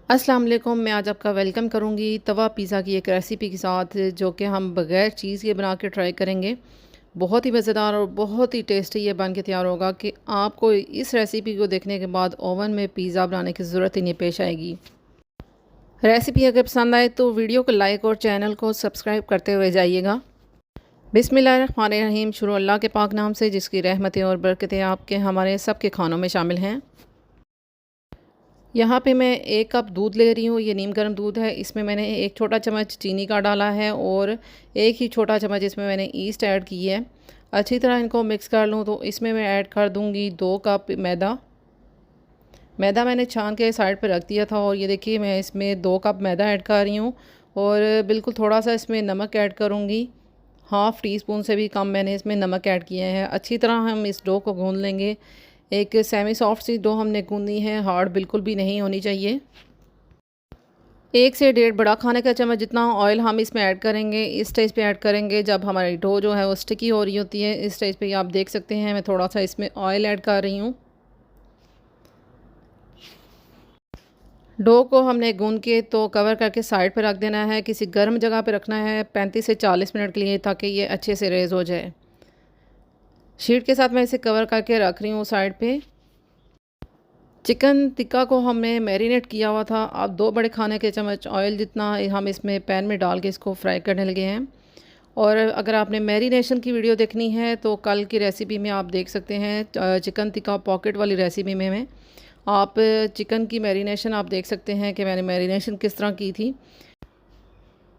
अस्सलाम वालेकुम। मैं आज आपका वेलकम करूंगी तवा पिज़्ज़ा की एक रेसिपी के साथ जो कि हम बग़ैर चीज़ के बना के ट्राई करेंगे। बहुत ही मज़ेदार और बहुत ही टेस्टी ये बन के तैयार होगा कि आपको इस रेसिपी को देखने के बाद ओवन में पिज़्ज़ा बनाने की ज़रूरत ही नहीं पेश आएगी। रेसिपी अगर पसंद आए तो वीडियो को लाइक और चैनल को सब्सक्राइब करते हुए जाइएगा। बिस्मिल्लाहिर्रहमानिर्रहीम। शुरू अल्लाह के पाक नाम से जिसकी रहमतें और बरकतें आपके हमारे सबके खानों में शामिल हैं। यहाँ पे मैं 1 कप दूध ले रही हूँ। ये नीम गर्म दूध है। इसमें मैंने 1 छोटा चम्मच चीनी का डाला है और 1 ही छोटा चम्मच इसमें मैंने ईस्ट ऐड की है। अच्छी तरह इनको मिक्स कर लूँ तो इसमें मैं ऐड कर दूँगी 2 कप मैदा। मैदा मैंने छान के साइड पर रख दिया था और ये देखिए मैं इसमें 2 कप मैदा ऐड कर रही हूँ और बिल्कुल थोड़ा सा इसमें नमक ऐड करूँगी। हाफ़ टी स्पून से भी कम मैंने इसमें नमक ऐड किया है। अच्छी तरह हम इस डो को गूँध लेंगे। एक सेमी सॉफ्ट सी डो हमने गूँधनी है, हार्ड बिल्कुल भी नहीं होनी चाहिए। 1 से 1.5 बड़ा खाने का चम्मच जितना ऑयल हम इसमें ऐड करेंगे। इस स्टेज पे ऐड करेंगे जब हमारी डो जो है वो स्टिकी हो रही होती है। इस स्टेज पे आप देख सकते हैं मैं थोड़ा सा इसमें ऑयल ऐड कर रही हूँ। डो को हमने गूँध के तो कवर करके साइड पे रख देना है। किसी गर्म जगह पे रखना है 35 से 40 मिनट के लिए ताकि ये अच्छे से रेज़ हो जाए। शीट के साथ मैं इसे कवर करके रख रही हूँ साइड पे। चिकन टिक्का को हमने मैरिनेट किया हुआ था। अब 2 बड़े खाने के चम्मच ऑयल जितना हम इसमें पैन में डाल के इसको फ्राई करने लगे हैं। और अगर आपने मैरिनेशन की वीडियो देखनी है तो कल की रेसिपी में आप देख सकते हैं। चिकन टिक्का पॉकेट वाली रेसिपी में आप चिकन की मैरिनेशन आप देख सकते हैं कि मैंने मैरिनेशन किस तरह की थी।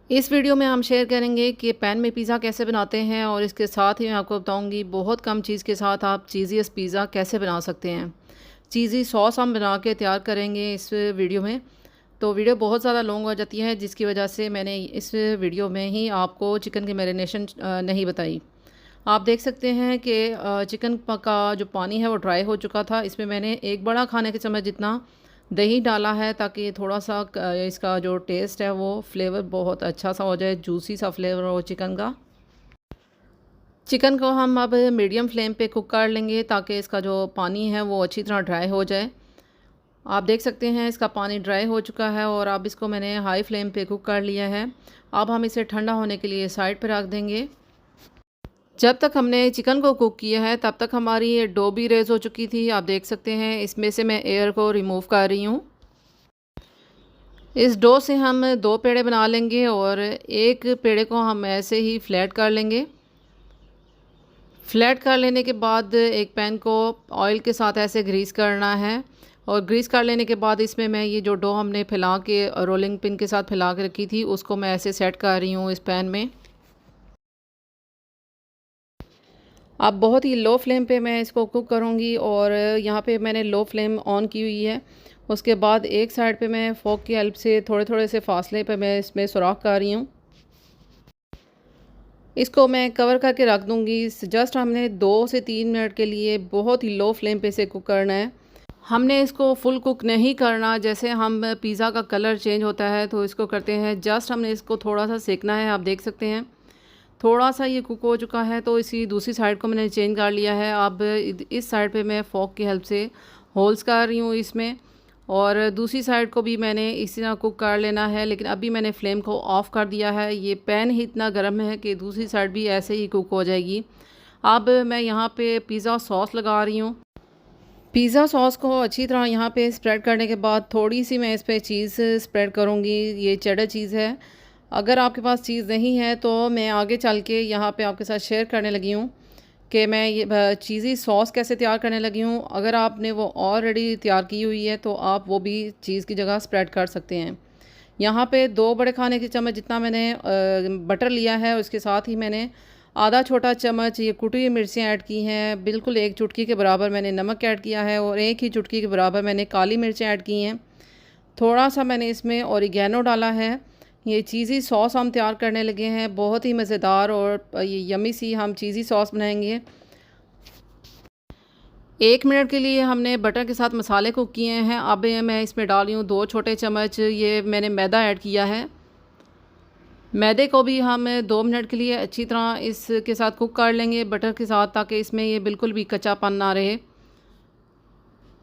इस वीडियो में हम शेयर करेंगे कि पैन में पिज़्ज़ा कैसे बनाते हैं और इसके साथ ही मैं आपको बताऊंगी बहुत कम चीज़ के साथ आप चीज़ीएस पिज़्ज़ा कैसे बना सकते हैं। चीज़ी सॉस हम बना के तैयार करेंगे इस वीडियो में। तो वीडियो बहुत ज़्यादा लॉन्ग हो जाती है जिसकी वजह से मैंने इस वीडियो में ही आपको चिकन की मैरिनेशन नहीं बताई। आप देख सकते हैं कि चिकन का जो पानी है वो ड्राई हो चुका था। इसमें मैंने 1 बड़ा खाने के चम्मच जितना दही डाला है ताकि थोड़ा सा इसका जो टेस्ट है वो फ्लेवर बहुत अच्छा सा हो जाए, जूसी सा फ्लेवर हो चिकन का। चिकन को हम अब मीडियम फ्लेम पे कुक कर लेंगे ताकि इसका जो पानी है वो अच्छी तरह ड्राई हो जाए। आप देख सकते हैं इसका पानी ड्राई हो चुका है और अब इसको मैंने हाई फ्लेम पे कुक कर लिया है। अब हम इसे ठंडा होने के लिए साइड पर रख देंगे। जब तक हमने चिकन को कुक किया है तब तक हमारी ये डो भी रेज़ हो चुकी थी। आप देख सकते हैं इसमें से मैं एयर को रिमूव कर रही हूँ। इस डो से हम 2 पेड़े बना लेंगे और एक पेड़े को हम ऐसे ही फ्लैट कर लेंगे। फ्लैट कर लेने के बाद एक पैन को ऑयल के साथ ऐसे ग्रीस करना है और ग्रीस कर लेने के बाद इसमें मैं ये जो डो हमने फैला के रोलिंग पिन के साथ फैला के रखी थी उसको मैं ऐसे सेट कर रही हूँ इस पैन में। अब बहुत ही लो फ्लेम पे मैं इसको कुक करूँगी और यहाँ पे मैंने लो फ्लेम ऑन की हुई है। उसके बाद एक साइड पे मैं फोक की हेल्प से थोड़े थोड़े से फासले पे मैं इसमें सुराख कर रही हूँ। इसको मैं कवर करके रख दूँगी। जस्ट हमने 2 से 3 मिनट के लिए बहुत ही लो फ्लेम पे इसे कुक करना है। हमने इसको फुल कुक नहीं करना। जैसे हम पिज़्ज़ा का कलर चेंज होता है तो इसको करते हैं, जस्ट हमने इसको थोड़ा सा सेकना है। आप देख सकते हैं थोड़ा सा ये कुक हो चुका है तो इसी दूसरी साइड को मैंने चेंज कर लिया है। अब इस साइड पे मैं फोक की हेल्प से होल्स कर रही हूँ इसमें और दूसरी साइड को भी मैंने इसी तरह कुक कर लेना है। लेकिन अभी मैंने फ्लेम को ऑफ़ कर दिया है। ये पैन ही इतना गर्म है कि दूसरी साइड भी ऐसे ही कुक हो जाएगी। अब मैं यहाँ पे पिज़्ज़ा सॉस लगा रही हूँ। पिज़्ज़ा सॉस को अच्छी तरह यहाँ पे स्प्रेड करने के बाद थोड़ी सी मैं इस पर चीज़ स्प्रेड करूँगी। ये चेडर चीज़ है। अगर आपके पास चीज़ नहीं है तो मैं आगे चल के यहाँ पे आपके साथ शेयर करने लगी हूँ कि मैं ये चीज़ी सॉस कैसे तैयार करने लगी हूँ। अगर आपने वो ऑलरेडी तैयार की हुई है तो आप वो भी चीज़ की जगह स्प्रेड कर सकते हैं। यहाँ पे 2 बड़े खाने के चम्मच जितना मैंने बटर लिया है उसके साथ ही मैंने आधा छोटा चम्मच ये कुटी हुई मिर्चियाँ ऐड की हैं। बिल्कुल 1 चुटकी के बराबर मैंने नमक ऐड किया है और 1 ही चुटकी के बराबर मैंने काली मिर्चें ऐड की हैं। थोड़ा सा मैंने इसमें ऑरिगेनो डाला है। ये चीज़ी सॉस हम तैयार करने लगे हैं। बहुत ही मज़ेदार और ये यमी सी हम चीज़ी सॉस बनाएंगे। 1 मिनट के लिए हमने बटर के साथ मसाले कुक किए हैं। अब मैं इसमें डाल रही हूँ 2 छोटे चम्मच ये मैंने मैदा ऐड किया है। मैदे को भी हम 2 मिनट के लिए अच्छी तरह इसके साथ कुक कर लेंगे बटर के साथ ताकि इसमें ये बिल्कुल भी कच्चापन ना रहे।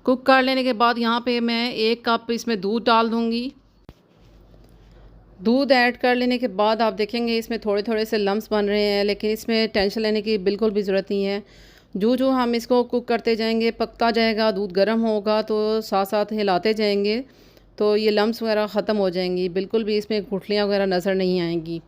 कुक कर लेने के बाद यहाँ पे मैं 1 कप इसमें दूध डाल दूँगी। दूध ऐड कर लेने के बाद आप देखेंगे इसमें थोड़े थोड़े से लम्स बन रहे हैं, लेकिन इसमें टेंशन लेने की बिल्कुल भी ज़रूरत नहीं है। जो हम इसको कुक करते जाएंगे पकता जाएगा, दूध गर्म होगा तो साथ साथ हिलाते जाएंगे तो ये लम्स वगैरह ख़त्म हो जाएंगी, बिल्कुल भी इसमें गुठलियाँ वगैरह नज़र नहीं आएंगी।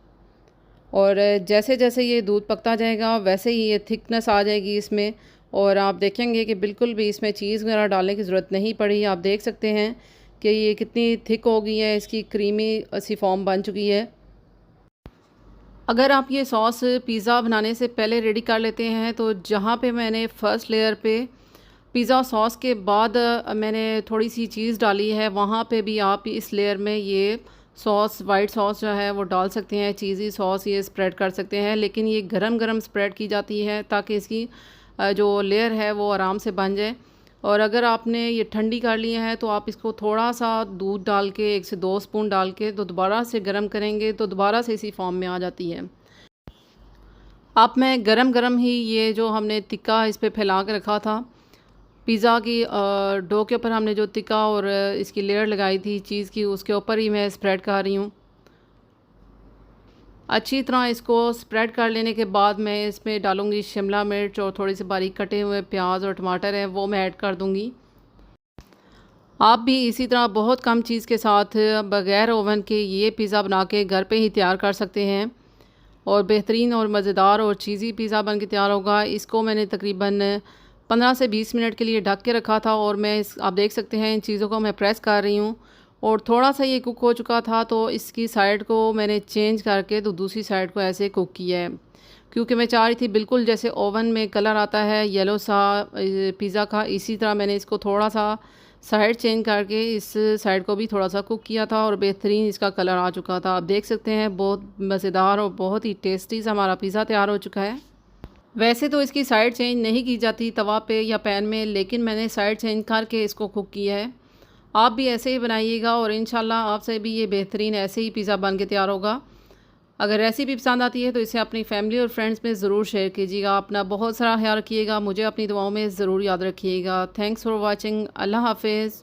और जैसे जैसे ये दूध पकता जाएगा वैसे ही ये थिकनेस आ जाएगी इसमें, और आप देखेंगे कि बिल्कुल भी इसमें चीज़ वगैरह डालने की ज़रूरत नहीं पड़ी। आप देख सकते हैं कि ये कितनी थिक हो गई है, इसकी क्रीमी सी फॉर्म बन चुकी है। अगर आप ये सॉस पिज़्ज़ा बनाने से पहले रेडी कर लेते हैं तो जहाँ पे मैंने फ़र्स्ट लेयर पे पिज़्ज़ा सॉस के बाद मैंने थोड़ी सी चीज़ डाली है, वहाँ पे भी आप इस लेयर में ये सॉस वाइट सॉस जो है वो डाल सकते हैं, चीज़ी सॉस ये स्प्रेड कर सकते हैं। लेकिन ये गरम गरम स्प्रेड की जाती है ताकि इसकी जो लेयर है वो आराम से बन जाए। और अगर आपने ये ठंडी कर ली है तो आप इसको थोड़ा सा दूध डाल के 1 से 2 स्पून डाल के तो दोबारा से गर्म करेंगे तो दोबारा से इसी फॉर्म में आ जाती है। आप मैं गरम गरम ही ये जो हमने टिक्का इस पे फैला के रखा था पिज़्ज़ा की डो के ऊपर, हमने जो टिक्का और इसकी लेयर लगाई थी चीज़ की, उसके ऊपर ही मैं स्प्रेड कर रही हूँ। अच्छी तरह इसको स्प्रेड कर लेने के बाद मैं इसमें डालूँगी शिमला मिर्च और थोड़ी सी बारीक कटे हुए प्याज और टमाटर हैं वो मैं ऐड कर दूँगी। आप भी इसी तरह बहुत कम चीज़ के साथ बग़ैर ओवन के ये पिज़्ज़ा बना के घर पे ही तैयार कर सकते हैं और बेहतरीन और मज़ेदार और चीज़ी पिज़्ज़ा बन के तैयार होगा। इसको मैंने तकरीबन 15 से 20 मिनट के लिए ढक के रखा था और आप देख सकते हैं इन चीज़ों को मैं प्रेस कर रही हूँ और थोड़ा सा ये कुक हो चुका था तो इसकी साइड को मैंने चेंज करके तो दूसरी साइड को ऐसे कुक किया है, क्योंकि मैं चाह रही थी बिल्कुल जैसे ओवन में कलर आता है येलो सा पिज़्ज़ा का, इसी तरह मैंने इसको थोड़ा सा साइड चेंज करके इस साइड को भी थोड़ा सा कुक किया था और बेहतरीन इसका कलर आ चुका था। आप देख सकते हैं बहुत मज़ेदार और बहुत ही टेस्टी सा हमारा पिज़्ज़ा तैयार हो चुका है। वैसे तो इसकी साइड चेंज नहीं की जाती तवा पे या पैन में, लेकिन मैंने साइड चेंज करके इसको कुक किया है। आप भी ऐसे ही बनाइएगा और इंशाल्लाह आपसे भी ये बेहतरीन ऐसे ही पिज़्ज़ा बन के तैयार होगा। अगर रेसिपी पसंद आती है तो इसे अपनी फैमिली और फ्रेंड्स में ज़रूर शेयर कीजिएगा। अपना बहुत सारा ख्याल रखिएगा, मुझे अपनी दुआओं में ज़रूर याद रखिएगा। Thanks for watching. अल्लाह हाफिज़।